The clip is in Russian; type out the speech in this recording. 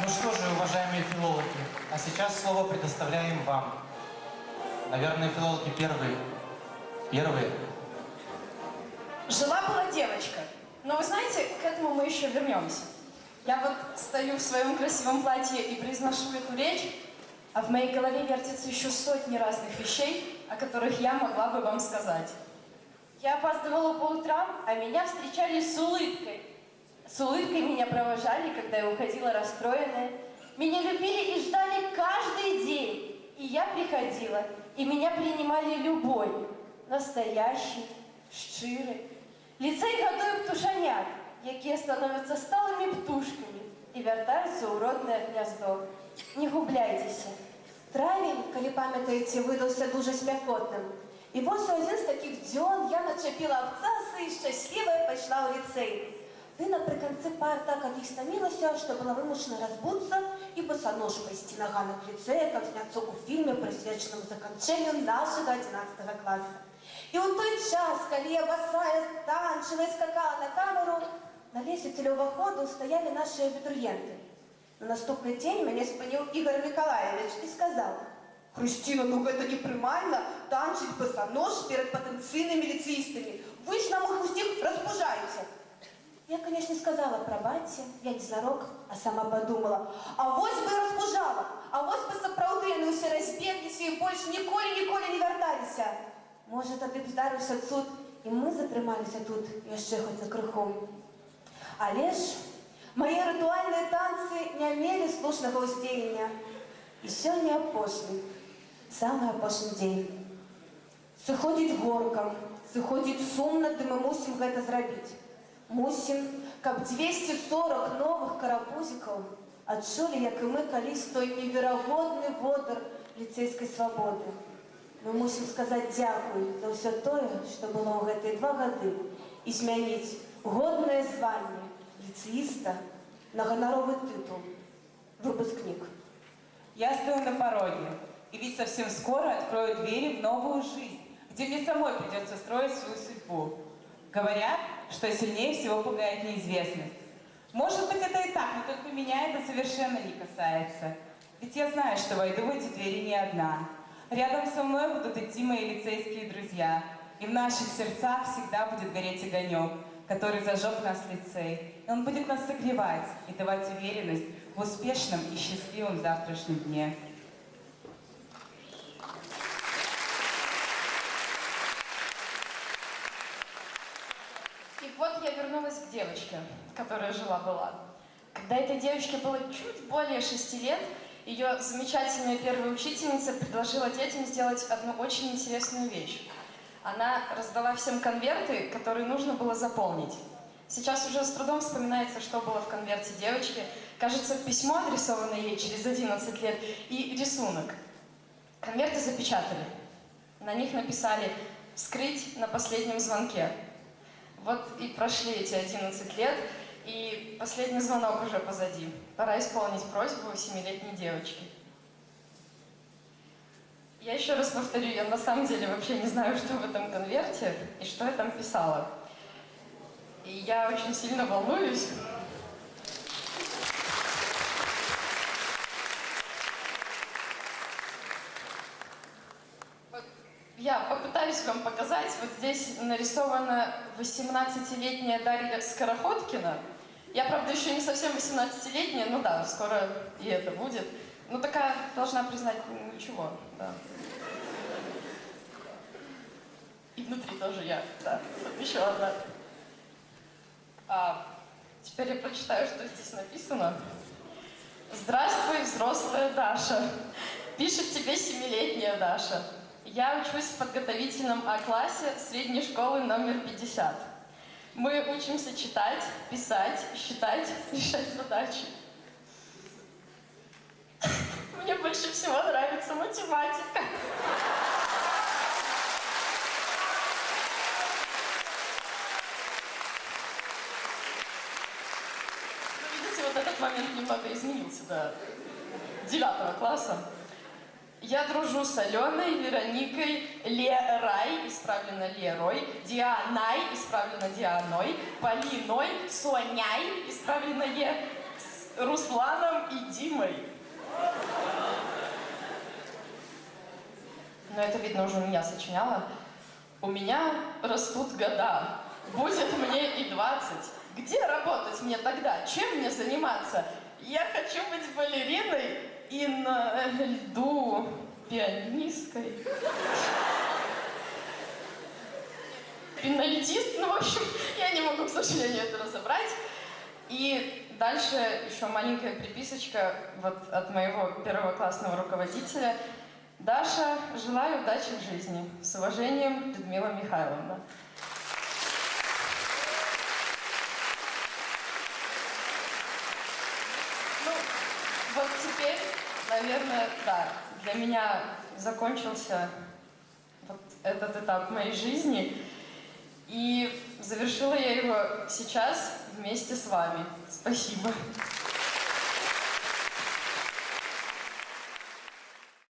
Ну что же, уважаемые филологи, а сейчас слово предоставляем вам. Наверное, филологи первые. Жила-была девочка. Но вы знаете, к этому мы еще вернемся. Я вот стою в своем красивом платье и произношу эту речь, а в моей голове вертятся еще сотни разных вещей, о которых я могла бы вам сказать. Я опаздывала по утрам, а меня встречали с улыбкой. С улыбкой меня провожали, когда я уходила расстроенная. Меня любили и ждали каждый день. И я приходила, и меня принимали любой. Настоящий, щирый. Ліцей готує птушанят, які становятся сталыми птушками и вертаются у родное гнездо. Не губляйтеся. Травень, коли пам'ятаєте, видався дуже спекотним. І ось один з таких дзьон я начепила абцаси і щаслива пішла у ліцей. Ти наприкінці пар так об'яснамілася, що була вимушена розбутися і босоножкою йти на ганок ліцея, як зняться у фільмі, присвяченому закінченню нашого 11 класу. І у той час, коли я босая танчила і скакала на камеру, на лестнице для уходу стояли наши абитуриенты. На наступний день мене спинив Ігор Миколаевич і сказав: «Христина, ну это неприймально танчить босонож перед потенційними ліцеїстами. Ви ж нам их усіх розбужаєте». Я, конечно, сказала пробачте, я не знарок, а сама подумала, а вось бы розбужала, а вось бы сапраўды яны ўсе разбегліся і больш ніколі не вярталіся. Може, тады б здарыўся цуд, і мы затрымаліся тут яшчэ хоць на крыху. Але ж мои ритуальные танцы не мелі слушнага ўздзеяння. І сёння апошні, самы апошні дзень. Сыходзіць горка, сыходзіць сумна, ды мы мусім гэта зрабіць. Мусім, каб 240 новых карапузікаў адчулі, як і мы калісь той неверагодны водар ліцейскай свабоды. Мы мусім сказаць дзякуй за ўсё тое, што было ў гэтыя 2 гады, і змяніць годнае званне лицеиста на гоноровый титул выпускник. Я стою на пороге, и ведь совсем скоро открою двери в новую жизнь, где мне самой придется строить свою судьбу. Говорят, что сильнее всего пугает неизвестность. Может быть, это и так, но только меня это совершенно не касается. Ведь я знаю, что войду в эти двери не одна. Рядом со мной будут идти мои лицейские друзья, и в наших сердцах всегда будет гореть огонек, который зажег нас лицей. И он будет нас согревать и давать уверенность в успешном и счастливом завтрашнем дне. И вот я вернулась к девочке, которая жила-была. Когда этой девочке было чуть более 6 лет, ее замечательная первая учительница предложила детям сделать одну очень интересную вещь. Она раздала всем конверты, которые нужно было заполнить. Сейчас уже с трудом вспоминается, что было в конверте девочки. Кажется, письмо, адресованное ей через 11 лет, и рисунок. Конверты запечатали. На них написали «Вскрыть на последнем звонке». Вот и прошли эти 11 лет, и последний звонок уже позади. Пора исполнить просьбу 7-летней девочки. Я еще раз повторю, я на самом деле вообще не знаю, что в этом конверте и что я там писала. И я очень сильно волнуюсь. Вот я попытаюсь вам показать. Вот здесь нарисована 18-летняя Дарья Скороходкина. Я, правда, еще не совсем 18-летняя, ну да, скоро и это будет. Ну, такая, должна признать, ничего, да. И внутри тоже я, да, еще одна. Теперь я прочитаю, что здесь написано. Здравствуй, взрослая Даша. Пишет тебе 7-летняя Даша. Я учусь в подготовительном А-классе средней школы номер 50. Мы учимся читать, писать, считать, решать задачи. Мне больше всего нравится математика. Ну, видите, вот этот момент немного изменился до 9 класса. Я дружу с Аленой, Вероникой, Лерой, исправлено Лерой, Дианой, исправлено Дианой, Полиной, Соняй, исправлено Е, Русланом и Димой. Но это, видно, уже у меня сочиняла. У меня растут года. Будет мне и 20. Где работать мне тогда? Чем мне заниматься? Я хочу быть балериной и на льду пианисткой. Пенальтист, ну, в общем, я не могу, к сожалению, это разобрать. И дальше еще маленькая приписочка вот от моего первоклассного руководителя. Даша, желаю удачи в жизни. С уважением, Людмила Михайловна. Ну, вот теперь, наверное, да, для меня закончился вот этот этап моей жизни. И завершила я его сейчас вместе с вами. Спасибо.